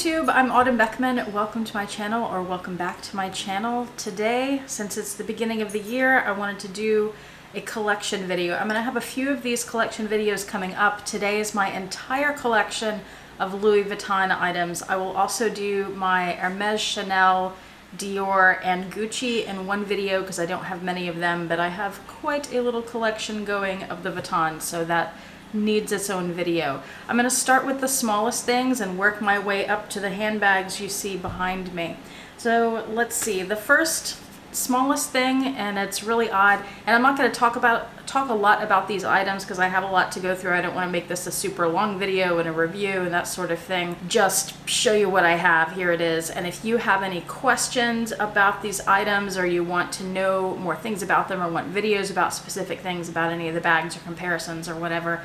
YouTube, I'm Autumn Beckman. Welcome to my channel, or welcome back to my channel. Today, since it's the beginning of the year, I wanted to do a collection video. I'm gonna have a few of these collection videos coming up. Today is my entire collection of Louis Vuitton items. I will also do my Hermes, Chanel, Dior, and Gucci in one video because I don't have many of them, but I have quite a little collection going of the Vuitton, so that needs its own video. I'm going to start with the smallest things and work my way up to the handbags you see behind me. So let's see, the first smallest thing, and it's really odd, and I'm not going to talk a lot about these items because I have a lot to go through. I don't want to make this a super long video and a review and that sort of thing. Just show you what I have. Here it is. And if you have any questions about these items, or you want to know more things about them, or want videos about specific things about any of the bags or comparisons or whatever,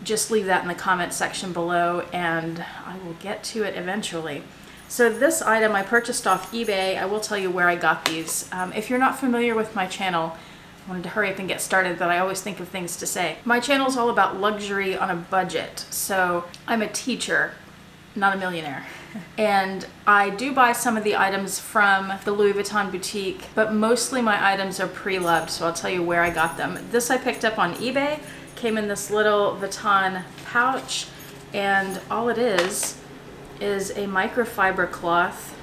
just leave that in the comment section below and I will get to it eventually. So this item I purchased off eBay. I will tell you where I got these. If you're not familiar with my channel, I wanted to hurry up and get started, but I always think of things to say. My channel is all about luxury on a budget. So I'm a teacher, not a millionaire. And I do buy some of the items from the Louis Vuitton boutique, but mostly my items are pre-loved, so I'll tell you where I got them. This I picked up on eBay, came in this little Vuitton pouch, and all it is a microfiber cloth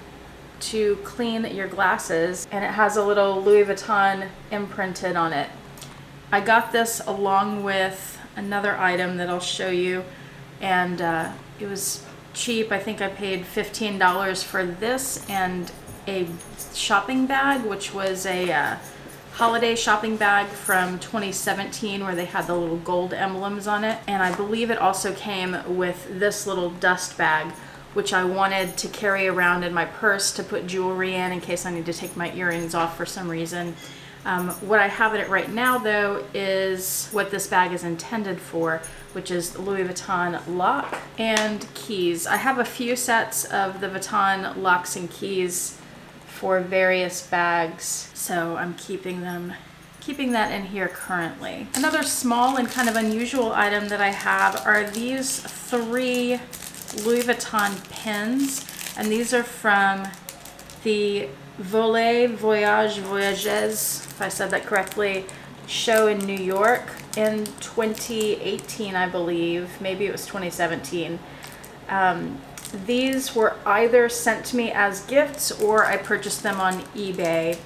to clean your glasses, and it has a little Louis Vuitton imprinted on it. I got this along with another item that I'll show you, and it was cheap. I think I paid $15 for this and a shopping bag, which was a holiday shopping bag from 2017 where they had the little gold emblems on it. And I believe it also came with this little dust bag, which I wanted to carry around in my purse to put jewelry in case I need to take my earrings off for some reason. What I have in it right now, though, is what this bag is intended for, which is Louis Vuitton lock and keys. I have a few sets of the Vuitton locks and keys for various bags, so I'm keeping that in here currently. Another small and kind of unusual item that I have are these 3 Louis Vuitton pins, and these are from the Voyages, if I said that correctly, show in New York in 2018, I believe. Maybe it was 2017. These were either sent to me as gifts or I purchased them on eBay.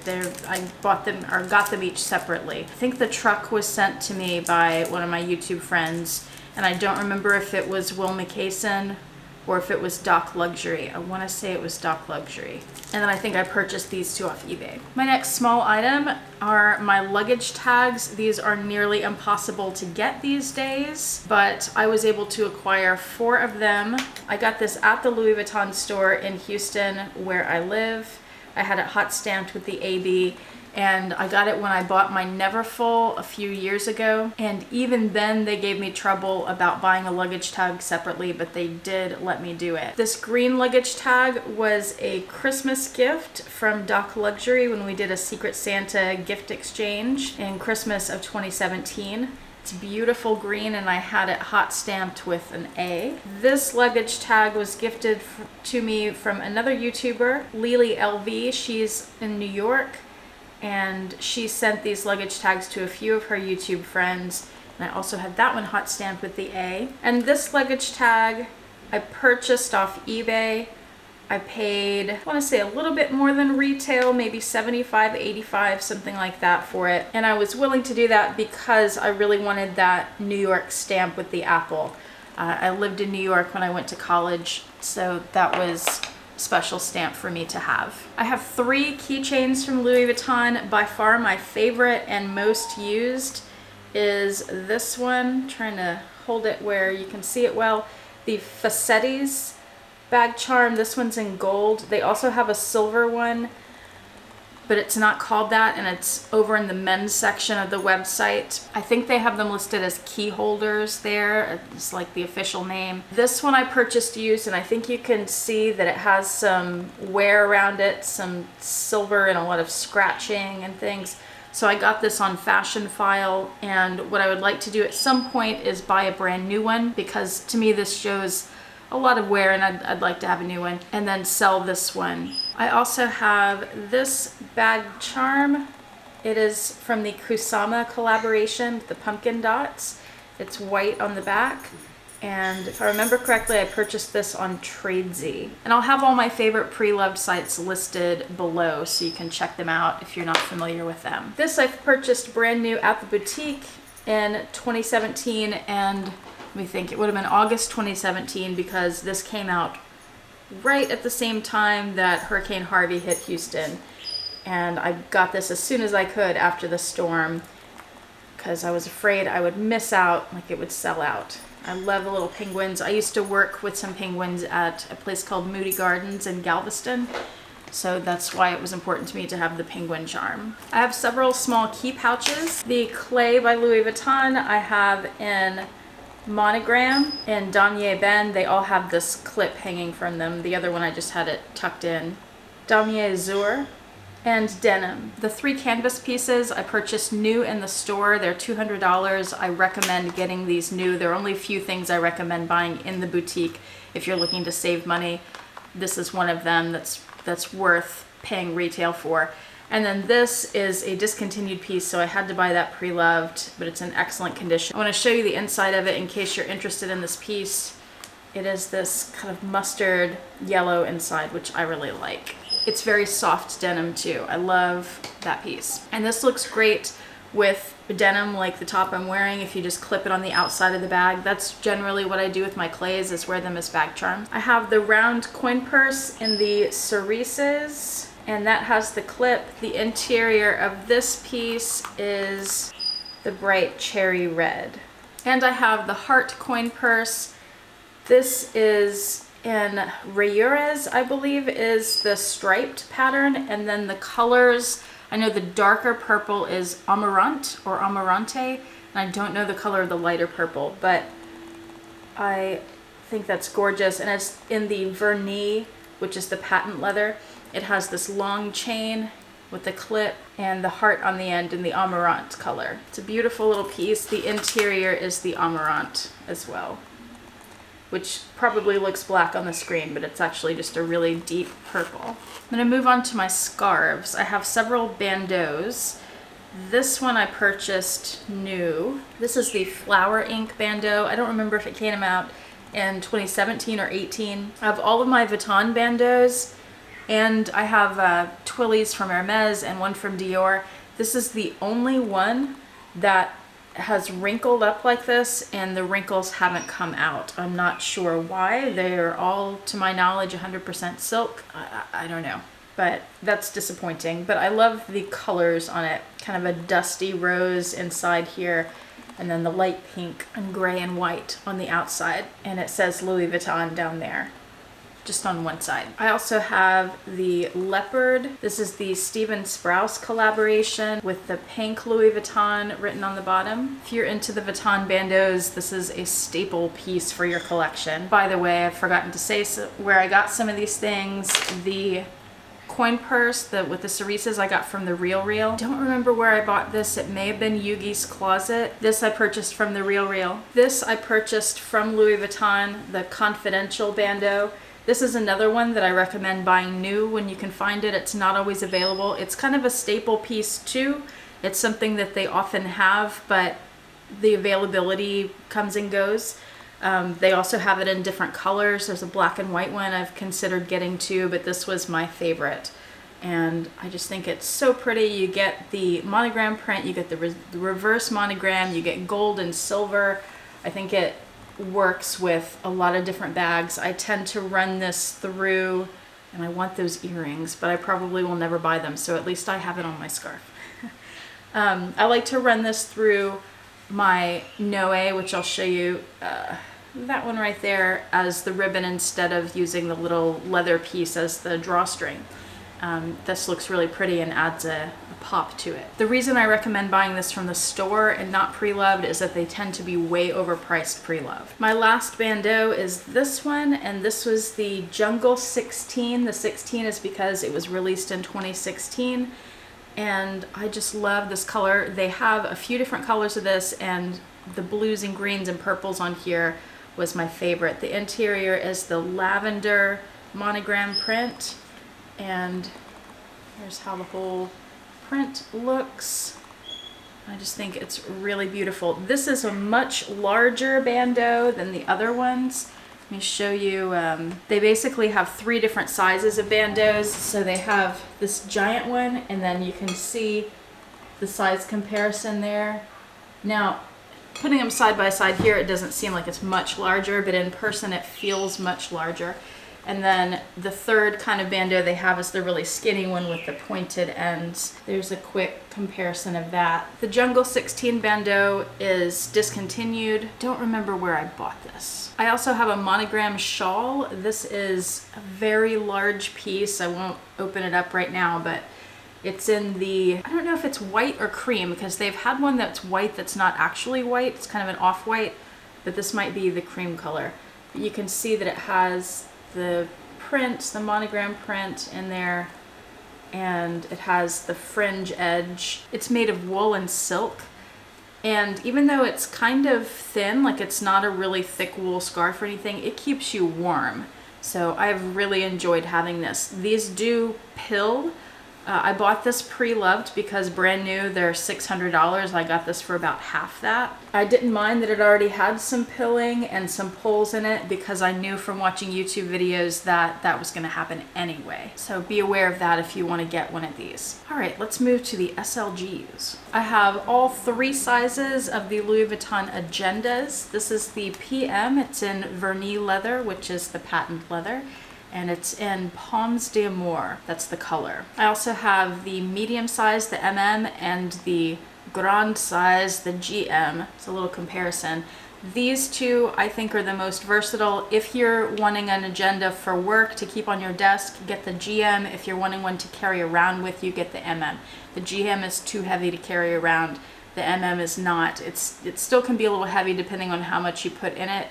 I bought them or got them each separately. I think the truck was sent to me by one of my YouTube friends, and I don't remember if it was Will McCason or if it was docLUXURY. I want to say it was docLUXURY. And then I think I purchased these 2 off eBay. My next small item are my luggage tags. These are nearly impossible to get these days, but I was able to acquire 4 of them. I got this at the Louis Vuitton store in Houston where I live. I had it hot stamped with the AB, and I got it when I bought my Neverfull a few years ago, and even then they gave me trouble about buying a luggage tag separately, but they did let me do it. This green luggage tag was a Christmas gift from docLUXURY when we did a Secret Santa gift exchange in Christmas of 2017. It's beautiful green, and I had it hot stamped with an A. This luggage tag was gifted to me from another YouTuber, Lily LV. She's in New York, and she sent these luggage tags to a few of her YouTube friends, and I also had that one hot stamped with the A. And this luggage tag I purchased off eBay. I paid, I want to say, a little bit more than retail, maybe $75, $85, something like that for it. And I was willing to do that because I really wanted that New York stamp with the apple. I lived in New York when I went to college, so that was special stamp for me to have. I have 3 keychains from Louis Vuitton. By far my favorite and most used is this one. I'm trying to hold it where you can see it well. The Fassett Ees Bag Charm. This one's in gold. They also have a silver one, but it's not called that, and it's over in the men's section of the website. I think they have them listed as key holders there. It's like the official name. This one I purchased used, and I think you can see that it has some wear around it, some silver and a lot of scratching and things. So I got this on Fashionphile, and what I would like to do at some point is buy a brand new one, because to me this shows a lot of wear, and I'd like to have a new one and then sell this one. I also have this bag charm. It is from the Kusama collaboration with the pumpkin dots. It's white on the back. And if I remember correctly, I purchased this on Trevi. And I'll have all my favorite Preloved sites listed below so you can check them out if you're not familiar with them. This I've purchased brand new at the boutique in 2017, and let me think, it would have been August 2017 because this came out right at the same time that Hurricane Harvey hit Houston. And I got this as soon as I could after the storm because I was afraid I would miss out, like it would sell out. I love the little penguins. I used to work with some penguins at a place called Moody Gardens in Galveston, so that's why it was important to me to have the penguin charm. I have several small key pouches. The clay by Louis Vuitton I have in monogram, and Damier Ben, they all have this clip hanging from them. The other one I just had it tucked in. Damier Azur. And denim. The 3 canvas pieces I purchased new in the store. They're $200. I recommend getting these new. There are only a few things I recommend buying in the boutique if you're looking to save money. This is one of them that's worth paying retail for. And then this is a discontinued piece, so I had to buy that pre-loved, but it's in excellent condition. I want to show you the inside of it in case you're interested in this piece. It is this kind of mustard yellow inside, which I really like. It's very soft denim too. I love that piece. And this looks great with denim like the top I'm wearing if you just clip it on the outside of the bag. That's generally what I do with my clays, is wear them as bag charms. I have the round coin purse in the cerises, and that has the clip. The interior of this piece is the bright cherry red. And I have the heart coin purse. This is in Rayures, I believe, is the striped pattern, and then the colors, I know the darker purple is Amarant or Amarante, and I don't know the color of the lighter purple, but I think that's gorgeous. And it's in the vernis, which is the patent leather. It has this long chain with the clip and the heart on the end in the Amarant color. It's a beautiful little piece. The interior is the Amarant as well, which probably looks black on the screen, but it's actually just a really deep purple. I'm gonna move on to my scarves. I have several bandeaus. This one I purchased new. This is the flower ink bandeau. I don't remember if it came out in 2017 or 18. I have all of my Vuitton bandeaus, and I have Twillies from Hermes and one from Dior. This is the only one that has wrinkled up like this, and the wrinkles haven't come out. I'm not sure why. They are all, to my knowledge, 100% silk. I don't know, but that's disappointing. But I love the colors on it. Kind of a dusty rose inside here, and then the light pink and gray and white on the outside. And it says Louis Vuitton down there, just on one side. I also have the leopard. This is the Steven Sprouse collaboration with the pink Louis Vuitton written on the bottom. If you're into the Vuitton bandeaus, this is a staple piece for your collection. By the way, I've forgotten to say where I got some of these things. The coin purse with the cerises I got from the Real Real. Don't remember where I bought this. It may have been Yoogi's Closet. This I purchased from the Real Real. This I purchased from Louis Vuitton, the Confidential bandeau. This is another one that I recommend buying new when you can find it. It's not always available. It's kind of a staple piece too. It's something that they often have, but the availability comes and goes. They also have it in different colors. There's a black and white one I've considered getting too, but this was my favorite. And I just think it's so pretty. You get the monogram print, you get the reverse monogram, you get gold and silver. I think it works with a lot of different bags. I tend to run this through, and I want those earrings, but I probably will never buy them, so at least I have it on my scarf. I like to run this through my Noe, which I'll show you, that one right there, as the ribbon instead of using the little leather piece as the drawstring. This looks really pretty and adds a pop to it. The reason I recommend buying this from the store and not pre-loved is that they tend to be way overpriced pre-loved. My last bandeau is this one, and this was the Jungle 16. The 16 is because it was released in 2016, and I just love this color. They have a few different colors of this, and the blues and greens and purples on here was my favorite. The interior is the lavender monogram print, and here's how the whole print looks. I just think it's really beautiful. This is a much larger bandeau than the other ones. Let me show you. They basically have 3 different sizes of bandeaus. So they have this giant one, and then you can see the size comparison there. Now, putting them side by side here, it doesn't seem like it's much larger, but in person it feels much larger. And then the third kind of bandeau they have is the really skinny one with the pointed ends. There's a quick comparison of that. The Jungle 16 bandeau is discontinued. Don't remember where I bought this. I also have a Monogrammed Shawl. This is a very large piece. I won't open it up right now, but it's in the, I don't know if it's white or cream, because they've had one that's white that's not actually white. It's kind of an off-white, but this might be the cream color. But you can see that it has the print, the monogram print in there, and it has the fringe edge. It's made of wool and silk, and even though it's kind of thin, like it's not a really thick wool scarf or anything, it keeps you warm. So I've really enjoyed having this. These do pill. I bought this pre-loved because brand new, they're $600. I got this for about half that. I didn't mind that it already had some pilling and some pulls in it because I knew from watching YouTube videos that that was going to happen anyway. So be aware of that if you want to get one of these. All right, let's move to the SLGs. I have all 3 sizes of the Louis Vuitton Agendas. This is the PM. It's in vernis leather, which is the patent leather, and it's in Pommes d'Amour. That's the color. I also have the medium size, the MM, and the grand size, the GM. It's a little comparison. These 2 I think are the most versatile. If you're wanting an agenda for work to keep on your desk, get the GM. If you're wanting one to carry around with you, get the MM. The GM is too heavy to carry around. The MM is not. It still can be a little heavy depending on how much you put in it,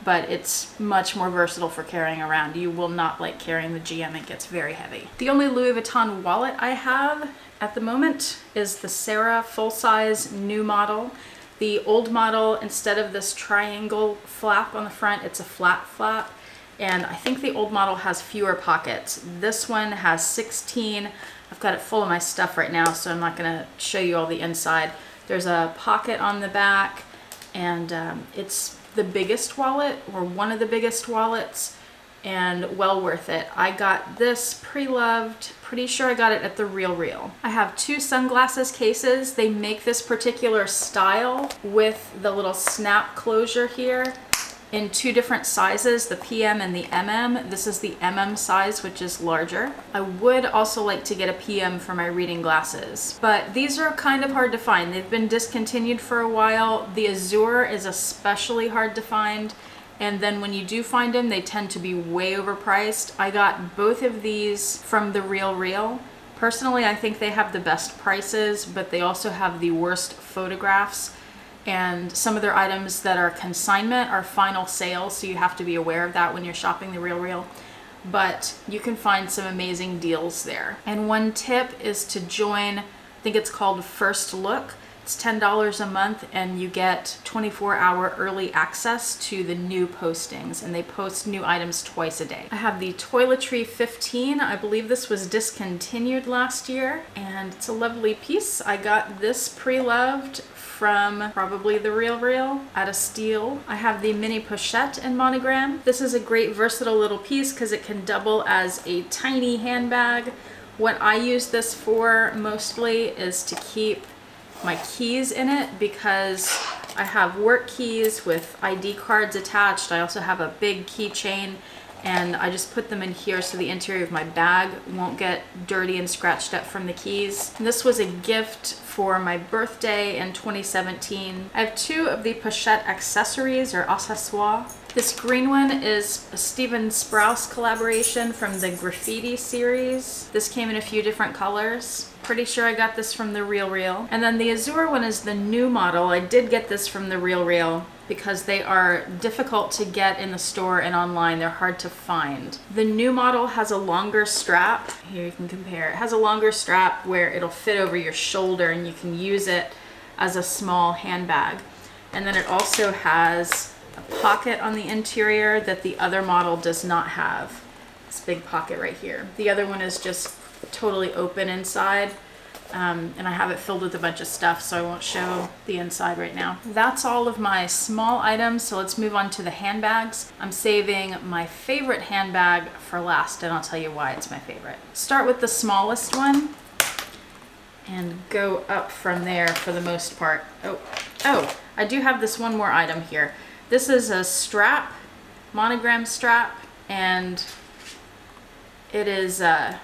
but it's much more versatile for carrying around. You will not like carrying the GM, it gets very heavy. The only Louis Vuitton wallet I have at the moment is the Sarah full-size new model. The old model, instead of this triangle flap on the front, it's a flat flap, and I think the old model has fewer pockets. This one has 16. I've got it full of my stuff right now, so I'm not gonna show you all the inside. There's a pocket on the back, and it's the biggest wallet, or one of the biggest wallets, and well worth it. I got this pre-loved, pretty sure I got it at the Real Real. I have 2 sunglasses cases. They make this particular style with the little snap closure here in 2 different sizes, the PM and the MM. This is the MM size, which is larger. I would also like to get a PM for my reading glasses, but these are kind of hard to find. They've been discontinued for a while. The Azure is especially hard to find, and then when you do find them, they tend to be way overpriced. I got both of these from the Real Real. Personally, I think they have the best prices, but they also have the worst photographs. And some of their items that are consignment are final sale, so you have to be aware of that when you're shopping the Real Real. But you can find some amazing deals there. And one tip is to join, I think it's called First Look. It's $10 a month, and you get 24-hour early access to the new postings, and they post new items twice a day. I have the Toiletry 15. I believe this was discontinued last year, and it's a lovely piece. I got this pre-loved from probably the Real Real at a steal. I have the mini pochette in monogram. This is a great versatile little piece because it can double as a tiny handbag. What I use this for mostly is to keep my keys in it, because I have work keys with ID cards attached. I also have a big keychain, and I just put them in here so the interior of my bag won't get dirty and scratched up from the keys. And this was a gift for my birthday in 2017. I have 2 of the pochette accessories, or accessoires. This green one is a Steven Sprouse collaboration from the Graffiti series. This came in a few different colors. Pretty sure I got this from the Real Real. And then the Azure one is the new model. I did get this from the Real Real because they are difficult to get in the store and online. They're hard to find. The new model has a longer strap. Here you can compare. It has a longer strap where it'll fit over your shoulder and you can use it as a small handbag. And then it also has a pocket on the interior that the other model does not have. This big pocket right here. The other one is just totally open inside. And I have it filled with a bunch of stuff, so I won't show the inside right now. That's all of my small items, so let's move on to the handbags. I'm saving my favorite handbag for last, and I'll tell you why it's my favorite. Start with the smallest one and go up from there for the most part. Oh, I do have this one more item here. This is a strap, monogram strap, and it is, let's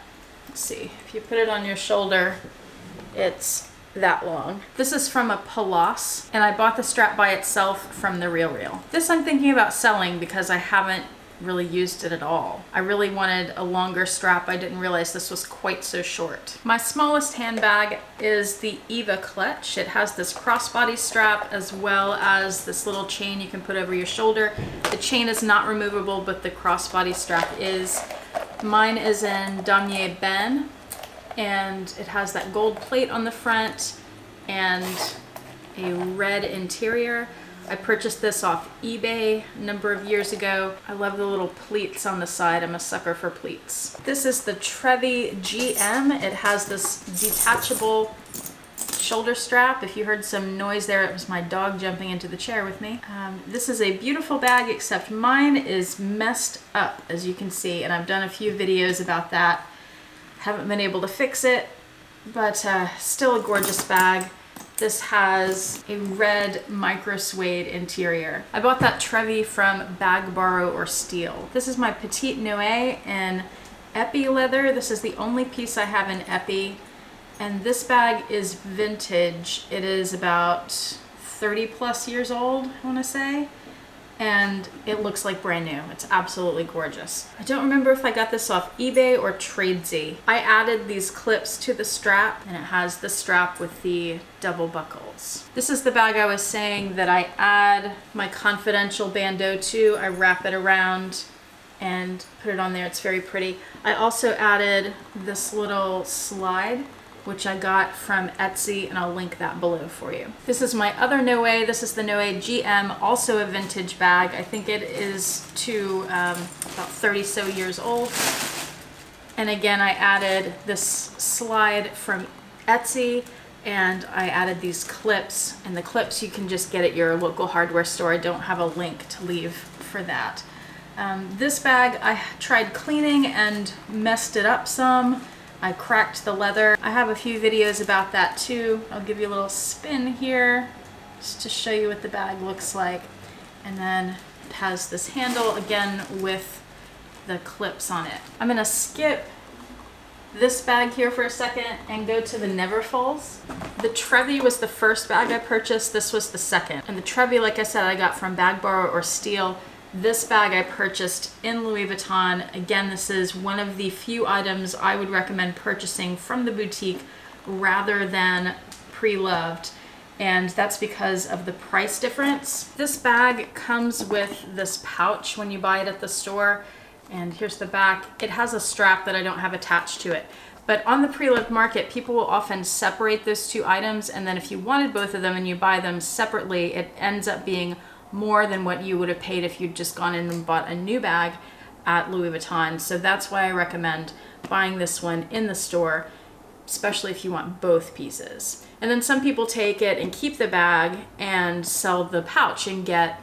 see, if you put it on your shoulder, it's that long. This is from a Palace, and I bought the strap by itself from the RealReal. This I'm thinking about selling because I haven't really used it at all. I really wanted a longer strap. I didn't realize this was quite so short. My smallest handbag is the Eva Clutch. It has this crossbody strap as well as this little chain you can put over your shoulder. The chain is not removable, but the crossbody strap is. Mine is in Damier Ben, and it has that gold plate on the front and a red interior. I purchased this off eBay a number of years ago. I love the little pleats on the side. I'm a sucker for pleats. This is the Trevi GM. It has this detachable shoulder strap. If you heard some noise there, it was my dog jumping into the chair with me. This is a beautiful bag, except mine is messed up, as you can see, and I've done a few videos about that. Haven't been able to fix it, but still a gorgeous bag. This has a red micro suede interior. I bought that Trevi from Bag, Borrow, or Steal. This is my Petite Noe in Epi leather. This is the only piece I have in Epi. And this bag is vintage. It is about 30 plus years old, I want to say. And it looks like brand new. It's absolutely gorgeous. I don't remember if I got this off eBay or Tradesy. I added these clips to the strap, and it has the strap with the double buckles. This is the bag I was saying that I add my confidential bandeau to. I wrap it around and put it on there. It's very pretty. I also added this little slide, which I got from Etsy, and I'll link that below for you. This is my other Noe. This is the Noe GM, also a vintage bag. I think it is to about 30 so years old. And again, I added this slide from Etsy, and I added these clips, and the clips you can just get at your local hardware store. I don't have a link to leave for that. This bag, I tried cleaning and messed it up some. I cracked the leather. I have a few videos about that too. I'll give you a little spin here just to show you what the bag looks like. And then it has this handle again with the clips on it. I'm gonna skip this bag here for a second and go to the Neverfulls. The Trevi was the first bag I purchased. This was the second. And the Trevi, like I said, I got from Bag, Borrow, or Steal. This bag I purchased in Louis Vuitton. Again, this is one of the few items I would recommend purchasing from the boutique rather than Preloved, and that's because of the price difference. This bag comes with this pouch when you buy it at the store, and here's the back. It has a strap that I don't have attached to it. But on the Preloved market, people will often separate those two items, and then if you wanted both of them and you buy them separately, it ends up being more than what you would have paid if you'd just gone in and bought a new bag at Louis Vuitton. So that's why I recommend buying this one in the store, especially if you want both pieces. And then some people take it and keep the bag and sell the pouch and get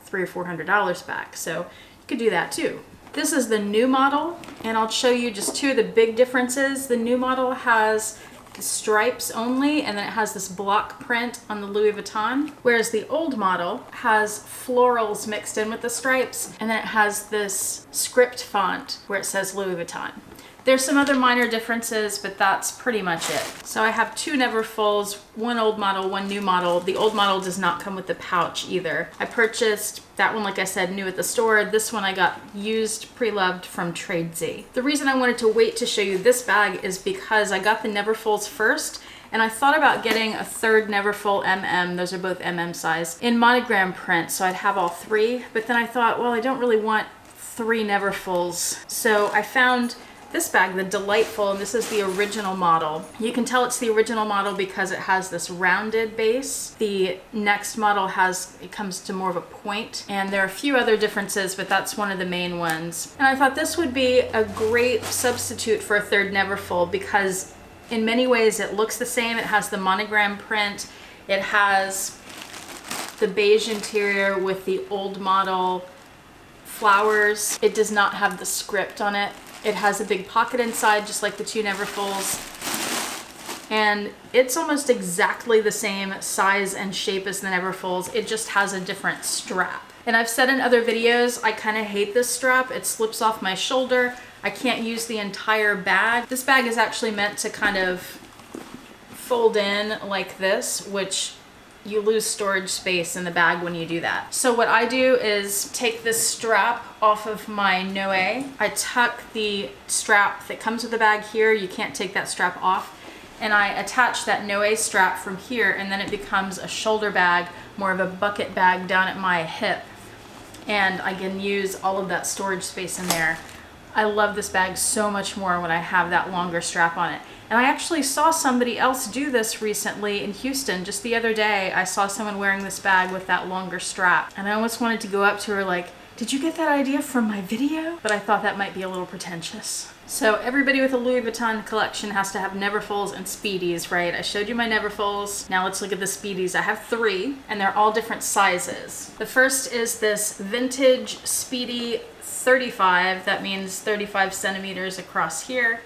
$300 or $400 back. So you could do that too. This is the new model, and I'll show you just two of the big differences. The new model has stripes only, and then it has this block print on the Louis Vuitton, whereas the old model has florals mixed in with the stripes, and then it has this script font where it says Louis Vuitton. There's some other minor differences, but that's pretty much it. So I have two Neverfulls, one old model, one new model. The old model does not come with the pouch either. I purchased that one, like I said, new at the store. This one I got used Preloved from Tradesy. The reason I wanted to wait to show you this bag is because I got the Neverfulls first, and I thought about getting a third Neverfull MM, those are both MM size, in monogram print, so I'd have all three. But then I thought, well, I don't really want three Neverfulls. So I found this bag, the Delightful, and this is the original model. You can tell it's the original model because it has this rounded base. The next model it comes to more of a point, and there are a few other differences, but that's one of the main ones. And I thought this would be a great substitute for a third Neverfull because in many ways it looks the same. It has the monogram print. It has the beige interior with the old model flowers. It does not have the script on it. It has a big pocket inside, just like the two Neverfulls. And it's almost exactly the same size and shape as the Neverfulls. It just has a different strap. And I've said in other videos, I kind of hate this strap. It slips off my shoulder. I can't use the entire bag. This bag is actually meant to kind of fold in like this, which you lose storage space in the bag when you do that. So what I do is take this strap off of my Noe. I tuck the strap that comes with the bag here. You can't take that strap off. And I attach that Noe strap from here, and then it becomes a shoulder bag, more of a bucket bag down at my hip. And I can use all of that storage space in there. I love this bag so much more when I have that longer strap on it. And I actually saw somebody else do this recently in Houston. Just the other day, I saw someone wearing this bag with that longer strap. And I almost wanted to go up to her like, did you get that idea from my video? But I thought that might be a little pretentious. So everybody with a Louis Vuitton collection has to have Neverfulls and Speedies, right? I showed you my Neverfulls. Now let's look at the Speedies. I have 3, and they're all different sizes. The first is this vintage Speedy 35. That means 35 centimeters across here.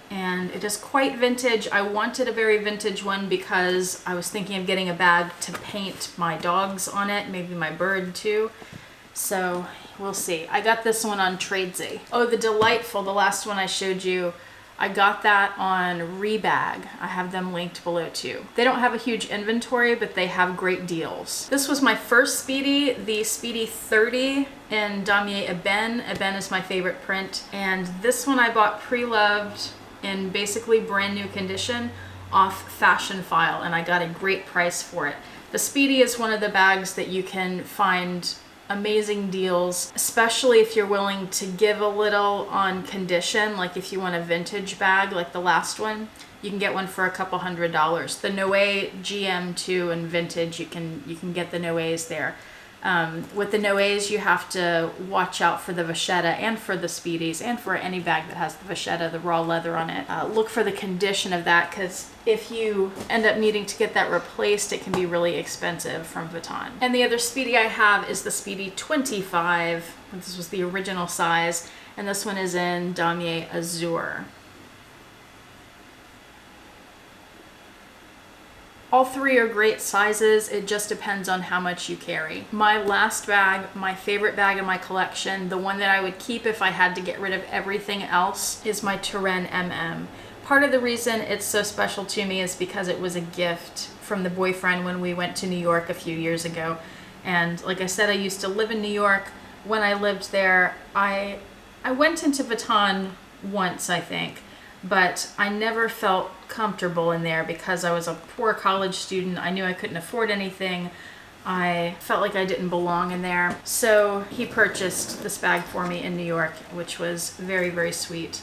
And it is quite vintage. I wanted a very vintage one because I was thinking of getting a bag to paint my dogs on it, maybe my bird too. So we'll see. I got this one on Tradesy. Oh, the Delightful, the last one I showed you, I got that on Rebag. I have them linked below too. They don't have a huge inventory, but they have great deals. This was my first Speedy, the Speedy 30 in Damier Ebene. Ebene is my favorite print. And this one I bought pre-loved in basically brand new condition off Fashionphile, and I got a great price for it. The Speedy is one of the bags that you can find amazing deals, especially if you're willing to give a little on condition. Like if you want a vintage bag like the last one, you can get one for a couple $100. The Noe GM2 and vintage, you can get the Noes there. With the Noes, you have to watch out for the vachetta and for the Speedies and for any bag that has the vachetta, the raw leather on it. Look for the condition of that, because if you end up needing to get that replaced, it can be really expensive from Vuitton. And the other Speedy I have is the Speedy 25. This was the original size, and this one is in Damier Azur. All 3 are great sizes. It just depends on how much you carry. My last bag, my favorite bag in my collection, the one that I would keep if I had to get rid of everything else, is my Turenne MM. Part of the reason it's so special to me is because it was a gift from the boyfriend when we went to New York a few years ago. And like I said, I used to live in New York. When I lived there, I went into Vuitton once, I think. But I never felt comfortable in there because I was a poor college student. I knew I couldn't afford anything. I felt like I didn't belong in there. So he purchased this bag for me in New York, which was very, very sweet.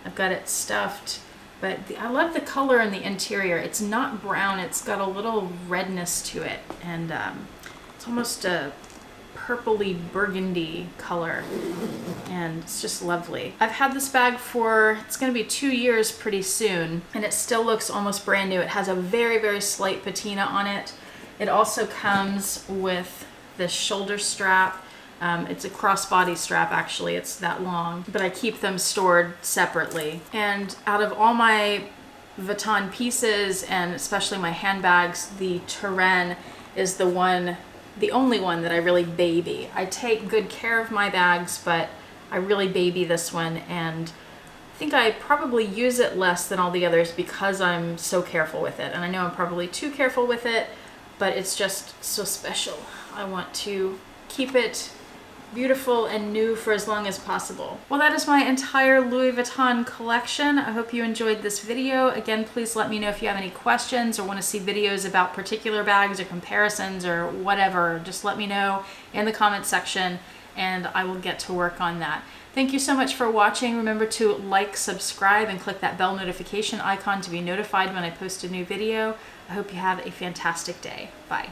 I've got it stuffed, but I love the color in the interior. It's not brown, it's got a little redness to it, and it's almost a purpley burgundy color, and it's just lovely. I've had this bag for, it's going to be 2 years pretty soon, and it still looks almost brand new. It has a very, very slight patina on it. It also comes with this shoulder strap. It's a crossbody strap, actually. It's that long, but I keep them stored separately. And out of all my Vuitton pieces, and especially my handbags, the Turenne is the only one that I really baby. I take good care of my bags, but I really baby this one, and I think I probably use it less than all the others because I'm so careful with it. And I know I'm probably too careful with it, but it's just so special. I want to keep it beautiful and new for as long as possible. Well, that is my entire Louis Vuitton collection. I hope you enjoyed this video. Again, please let me know if you have any questions or want to see videos about particular bags or comparisons or whatever. Just let me know in the comment section. and I will get to work on that. Thank you so much for watching. Remember to like, subscribe, and click that bell notification icon to be notified when I post a new video. I hope you have a fantastic day. Bye.